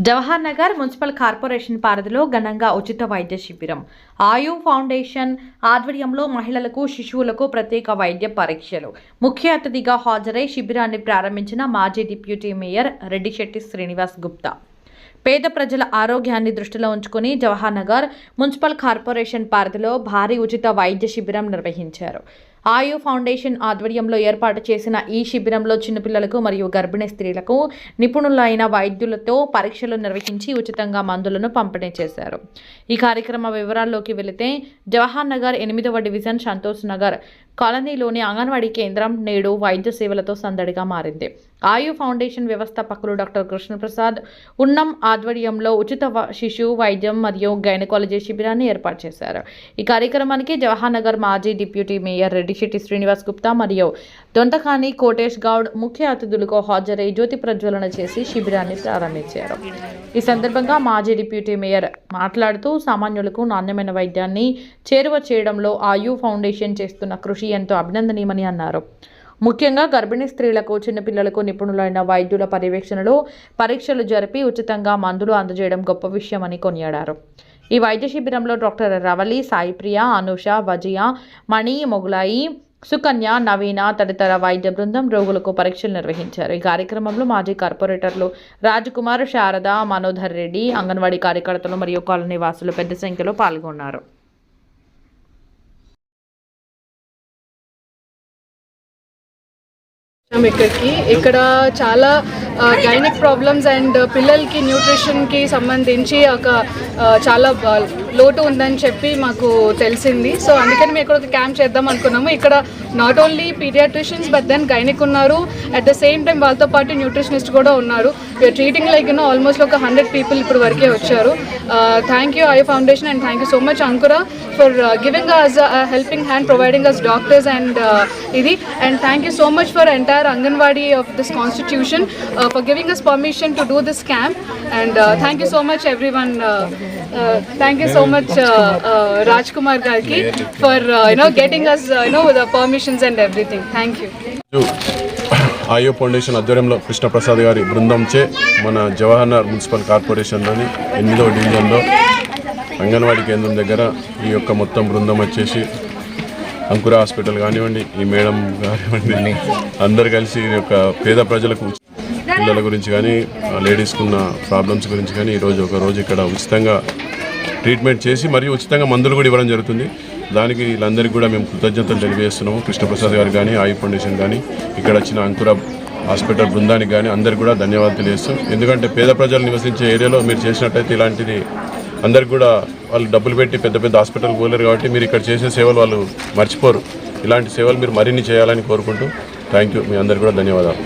Jawahar Nagar municipal corporation పరిధిలో ఘనంగా ఉచిత వైద్య శిబిరం. ఆయు ఫౌండేషన్ ఆధ్వర్యంలో మహిళలకు, శిశువులకు ప్రత్యేక వైద్య పరీక్షలు. ముఖ్య అతిథిగా హాజరై శిబిరాన్ని ప్రారంభించిన మాజీ డిప్యూటీ మేయర్ రెడ్డిశెట్టి శ్రీనివాస్ గుప్తా. పేద ప్రజల ఆరోగ్యాన్ని దృష్టిలో ఉంచుకుని జవహర్ నగర్ మున్సిపల్ కార్పొరేషన్ పరిధిలో భారీ ఉచిత వైద్య శిబిరం నిర్వహించారు. ఆయు ఫౌండేషన్ ఆధ్వర్యంలో ఏర్పాటు చేసిన ఈ శిబిరంలో చిన్నపిల్లలకు మరియు గర్భిణీ స్త్రీలకు నిపుణులైన వైద్యులతో పరీక్షలు నిర్వహించి ఉచితంగా మందులను పంపిణీ చేశారు. ఈ కార్యక్రమ వివరాల్లోకి వెళితే జవహర్ నగర్ 8వ డివిజన్ సంతోష్ నగర్ కాలనీలోని అంగన్వాడీ కేంద్రం నేడు వైద్య సేవలతో సందడిగా మారింది. ఆయు ఫౌండేషన్ వ్యవస్థాపకులు డాక్టర్ కృష్ణప్రసాద్ ఉన్నం ఆధ్వర్యంలో ఉచిత శిశు వైద్యం మరియు గైనకాలజీ శిబిరాన్ని ఏర్పాటు చేశారు. ఈ కార్యక్రమానికి జవహర్ నగర్ మాజీ డిప్యూటీ మేయర్ రెడ్డిశెట్టి శ్రీనివాస్ గుప్తా మరియు దొంతకాని కోటేష్ గౌడ్ ముఖ్య అతిథులుగా హాజరై జ్యోతి ప్రజ్వలన చేసి శిబిరాన్ని ప్రారంభించారు. ఈ సందర్భంగా మాజీ డిప్యూటీ మేయర్ మాట్లాడుతూ సామాన్యులకు నాణ్యమైన వైద్యాన్ని చేరువ చేయడంలో ఆయు ఫౌండేషన్ చేస్తున్న కృషి ఎంతో అభినందనీయమని అన్నారు. ముఖ్యంగా గర్భిణీ స్త్రీలకు, చిన్నపిల్లలకు నిపుణులైన వైద్యుల పర్యవేక్షణలో పరీక్షలు జరిపి ఉచితంగా మందులు అందజేయడం గొప్ప విషయమని కొనియాడారు. ఈ వైద్య శిబిరంలో డాక్టర్ రవలి, సాయిప్రియ, అనూష, వజియా, మణి, మొగులాయి, సుకన్య, నవీన తదితర వైద్య బృందం రోగులకు పరీక్షలు నిర్వహించారు. ఈ కార్యక్రమంలో మాజీ కార్పొరేటర్లు రాజ్కుమార్, శారద, మనోధర్ రెడ్డి, అంగన్వాడీ కార్యకర్తలు మరియు కాలనీ వాసులు పెద్ద సంఖ్యలో పాల్గొన్నారు. ఇక్కడ చాలా గైనిక్ ప్రాబ్లమ్స్ అండ్ పిల్లలకి న్యూట్రిషన్కి సంబంధించి ఒక చాలా లోటు ఉందని చెప్పి మాకు తెలిసింది. సో అందుకని మేము ఇక్కడ ఒక క్యాంప్ చేద్దాం అనుకున్నాము. ఇక్కడ not only pediatricians but then gynaec ఉన్నారు. అట్ ద సేమ్ టైం వాళ్ళతో పాటు న్యూట్రిషనిస్ట్ కూడా ఉన్నారు. వీఆర్ ట్రీటింగ్ లైక్ ఆల్మోస్ట్ ఒక 100 పీపుల్ ఇప్పుడు వరకే వచ్చారు. Thank you Ayu Foundation and thank you so much Ankura for giving us helping hand, providing us doctors and and thank you so much for entire Anganwadi of this constitution for giving us permission to do this camp and thank you so much everyone. Thank you so much Rajkumar Garki for getting us the permissions and everything. Thank you. ఆయు foundation ఆధ్వర్యంలో కృష్ణప్రసాద్ గారి బృందంచే మన Jawahar Nagar municipal కార్పొరేషన్లోని 8వ డివిజన్లో అంగన్వాడీ కేంద్రం దగ్గర ఈ యొక్క మొత్తం బృందం వచ్చేసి అంకుర హాస్పిటల్ కానివ్వండి, ఈ మేడం కానివ్వండి, అందరు కలిసి ఈ యొక్క పేద ప్రజలకు పిల్లల గురించి కానీ లేడీస్కి ఉన్న ప్రాబ్లమ్స్ గురించి కానీ ఈరోజు ఒక రోజు ఇక్కడ ఉచితంగా ట్రీట్మెంట్ చేసి మరియు ఉచితంగా మందులు కూడా ఇవ్వడం జరుగుతుంది. దానికి వీళ్ళందరికీ కూడా మేము కృతజ్ఞతలు తెలియజేస్తున్నాము. కృష్ణప్రసాద్ గారు కానీ, ఆయు ఫౌండేషన్ కానీ, ఇక్కడ వచ్చిన అంకుర హాస్పిటల్ బృందానికి కానీ అందరికీ కూడా ధన్యవాదాలు తెలియజేస్తాం. ఎందుకంటే పేద ప్రజలు నివసించే ఏరియాలో మీరు చేసినట్టయితే ఇలాంటిది అందరికి కూడా వాళ్ళు డబ్బులు పెట్టి పెద్ద పెద్ద హాస్పిటల్కి పోలేరు కాబట్టి మీరు ఇక్కడ చేసే సేవలు వాళ్ళు మర్చిపోరు. ఇలాంటి సేవలు మీరు మరిన్ని చేయాలని కోరుకుంటూ థ్యాంక్ యూ. మీ అందరికీ కూడా ధన్యవాదాలు.